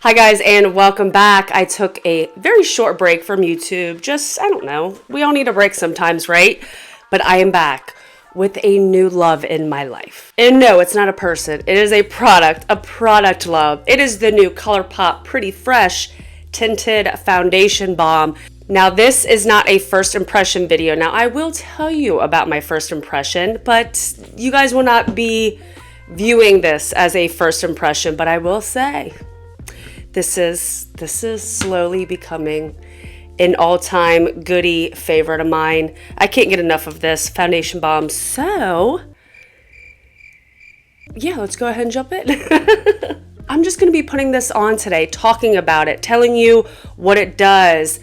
Hi guys, and welcome back. I took a very short break from YouTube. I don't know. We all need a break sometimes, right? But I am back with a new love in my life. And no, it's not a person. It is a product love. It is the new Colourpop Pretty Fresh Tinted Foundation Balm. Now, this is not a first impression video. Now, I will tell you about my first impression, but you guys will not be viewing this as a first impression, but I will say, this is slowly becoming an all-time goodie favorite of mine. I can't get enough of this foundation balm. So, yeah, let's go ahead and jump in. I'm just going to be putting this on today, talking about it, telling you what it does,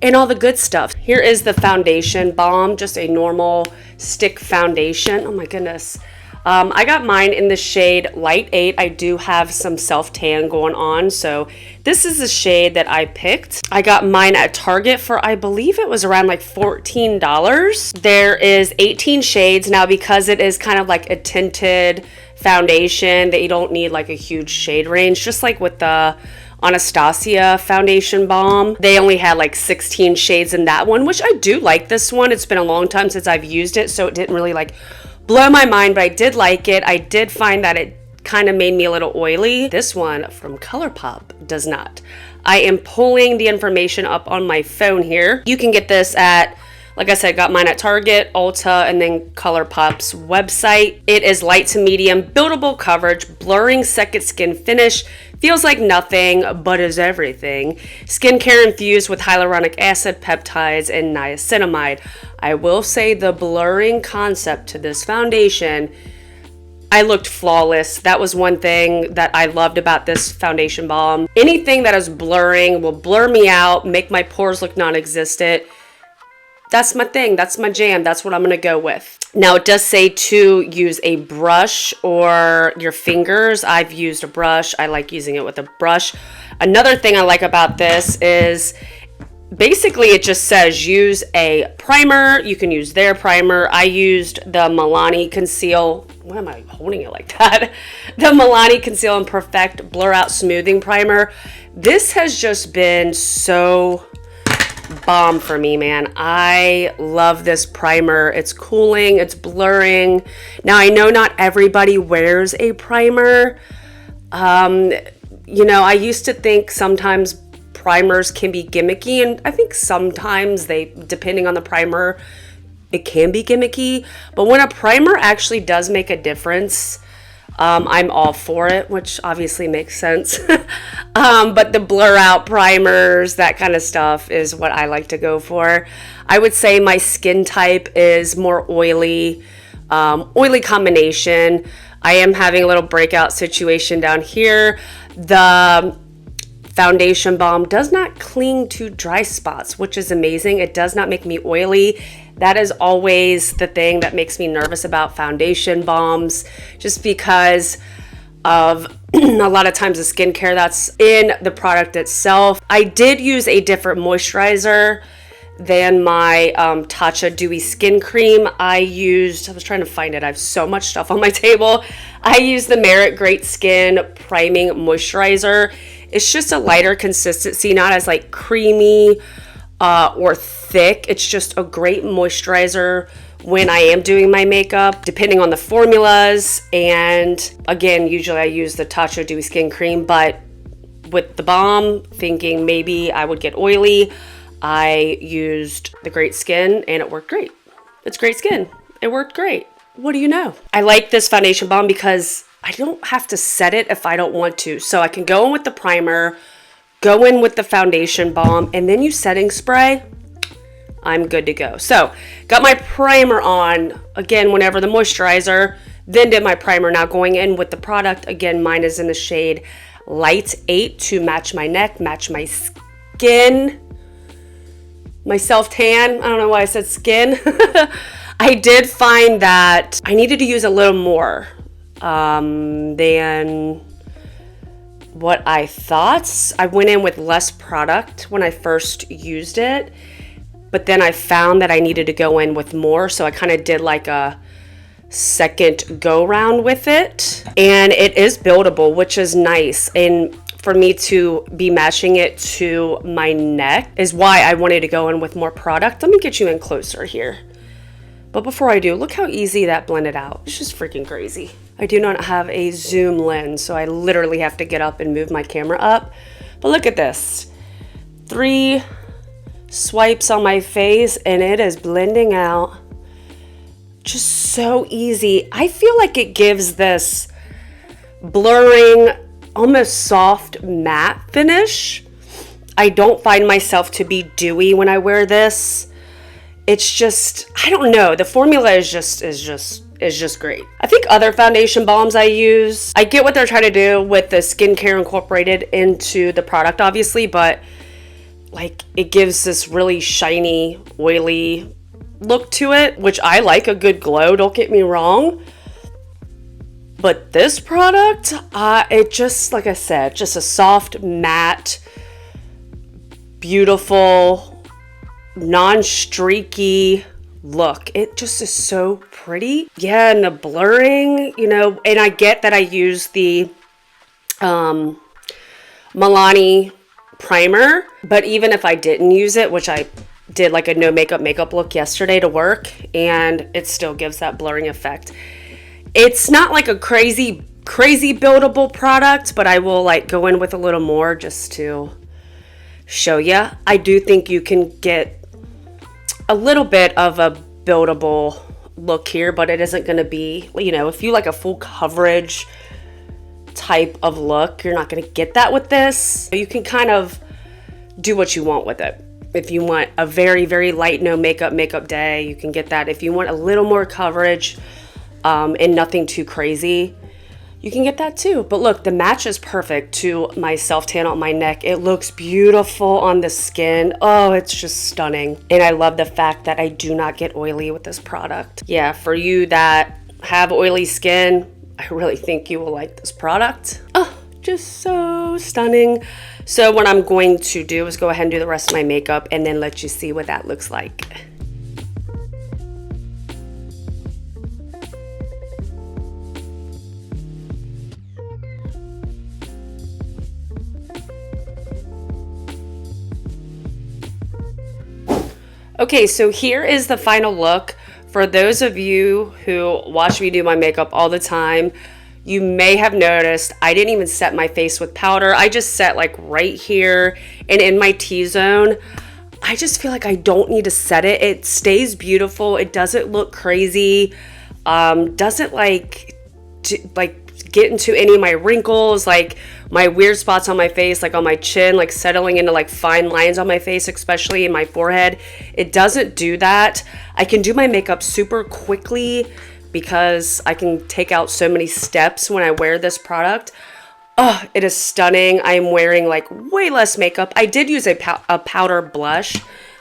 and all the good stuff. Here is the foundation balm, just a normal stick foundation. Oh my goodness. I got mine in the shade Light 8. I do have some self-tan going on, so this is the shade that I picked. I got mine at Target for, I believe it was around like $14. There is 18 shades. Now, because it is kind of like a tinted foundation, that you don't need like a huge shade range, just like with the Anastasia foundation balm. They only had like 16 shades in that one, which I do like this one. It's been a long time since I've used it, so it didn't really like blow my mind, but I did like it. I did find that it kind of made me a little oily. This one from Colourpop does not. I am pulling the information up on my phone here. You can get this at, like I said, got mine at Target, Ulta, and then Colourpop's website. It is light to medium, buildable coverage, blurring second skin finish, feels like nothing, but is everything. Skincare infused with hyaluronic acid, peptides, and niacinamide. I will say the blurring concept to this foundation, I looked flawless. That was one thing that I loved about this foundation balm. Anything that is blurring will blur me out, make my pores look non-existent. That's my thing. That's my jam. That's what I'm going to go with. Now, it does say to use a brush or your fingers. I've used a brush. I like using it with a brush. Another thing I like about this is basically it just says use a primer. You can use their primer. I used the Milani Conceal. Why am I holding it like that? The Milani Conceal and Perfect Blur Out Smoothing Primer. This has just been so bomb for me, man. I love this primer. It's cooling, it's blurring. Now, I know not everybody wears a primer. I used to think sometimes primers can be gimmicky, and I think sometimes depending on the primer, it can be gimmicky. But when a primer actually does make a difference, I'm all for it, which obviously makes sense. But the blur out primers, that kind of stuff is what I like to go for. I would say my skin type is more oily combination. I am having a little breakout situation down here. The foundation balm does not cling to dry spots, which is amazing. It does not make me oily. That is always the thing that makes me nervous about foundation balms, just because of a lot of times the skincare that's in the product itself. I did use a different moisturizer than my Tatcha Dewy Skin Cream. I was trying to find it. I have so much stuff on my table. I used the Merit Great Skin Priming Moisturizer. It's just a lighter consistency, not as like creamy or thick. It's just a great moisturizer when I am doing my makeup, depending on the formulas. And again, usually I use the Tatcha Dewy Skin Cream, but with the balm, thinking maybe I would get oily, I used the Great Skin and it worked great. It's great skin. It worked great. What do you know? I like this foundation balm because I don't have to set it if I don't want to. So I can go in with the primer, go in with the foundation balm, and then use setting spray. I'm good to go. So got my primer on, again, whenever the moisturizer, then did my primer. Now going in with the product, again, mine is in the shade Light 8 to match my neck, match my skin, my self-tan. I don't know why I said skin. I did find that I needed to use a little more than what I thought. I went in with less product when I first used it, but then I found that I needed to go in with more, so I kind of did like a second go round with it, and it is buildable, which is nice. And for me to be matching it to my neck is why I wanted to go in with more product. Let me get you in closer here. But before I do, look how easy that blended out. It's just freaking crazy. I do not have a zoom lens, so I literally have to get up and move my camera up. But look at this. 3 swipes on my face and it is blending out. Just so easy. I feel like it gives this blurring, almost soft matte finish. I don't find myself to be dewy when I wear this. It's just, I don't know. The formula is just great. I think other foundation balms I use, I get what they're trying to do with the skincare incorporated into the product, obviously, but like it gives this really shiny, oily look to it, which I like a good glow, don't get me wrong. But this product, it just, like I said, just a soft, matte, beautiful, non-streaky look. It just is so pretty. Yeah, and the blurring, you know, and I get that I use the Milani primer, but even if I didn't use it, which I did like a no makeup look yesterday to work, and it still gives that blurring effect. It's not like a crazy buildable product, but I will like go in with a little more just to show you. I do think you can get a little bit of a buildable look here, but it isn't going to be, you know, if you like a full coverage type of look, you're not going to get that with this. You can kind of do what you want with it. If you want a very, very light no makeup day, you can get that. If you want a little more coverage and nothing too crazy, you can get that too. But look, the match is perfect to my self-tan on my neck. It looks beautiful on the skin. Oh, it's just stunning. And I love the fact that I do not get oily with this product. Yeah, for you that have oily skin, I really think you will like this product. Oh, just so stunning. So what I'm going to do is go ahead and do the rest of my makeup and then let you see what that looks like. Okay, so here is the final look. For those of you who watch me do my makeup all the time, you may have noticed I didn't even set my face with powder. I just set like right here and in my T-zone. I just feel like I don't need to set it. It stays beautiful. It doesn't look crazy. Doesn't like get into any of my wrinkles, like my weird spots on my face, like on my chin, like settling into like fine lines on my face, especially in my forehead. It doesn't do that. I can do my makeup super quickly because I can take out so many steps when I wear this product. Oh, it is stunning. I am wearing like way less makeup. I did use a powder blush.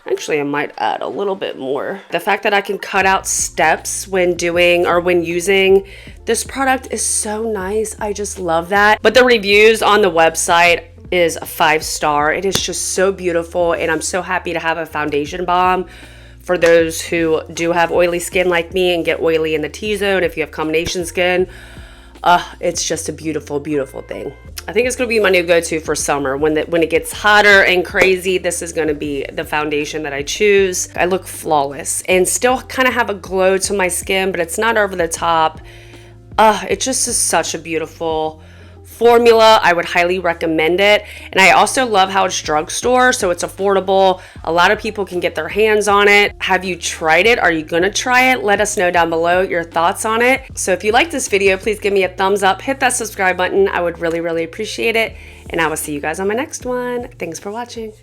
Actually, I might add a little bit more. The fact that I can cut out steps when doing or when using this product is so nice. I just love that. But the reviews on the website is a 5-star. It is just so beautiful, and I'm so happy to have a foundation balm for those who do have oily skin like me and get oily in the T-zone. If you have combination skin, it's just a beautiful, beautiful thing. I think it's going to be my new go-to for summer. When it gets hotter and crazy, this is going to be the foundation that I choose. I look flawless and still kind of have a glow to my skin, but it's not over the top. It just is such a beautiful formula. I would highly recommend it. And I also love how it's drugstore, so it's affordable. A lot of people can get their hands on it. Have you tried it? Are you going to try it? Let us know down below your thoughts on it. So if you like this video, please give me a thumbs up. Hit that subscribe button. I would really, really appreciate it. And I will see you guys on my next one. Thanks for watching.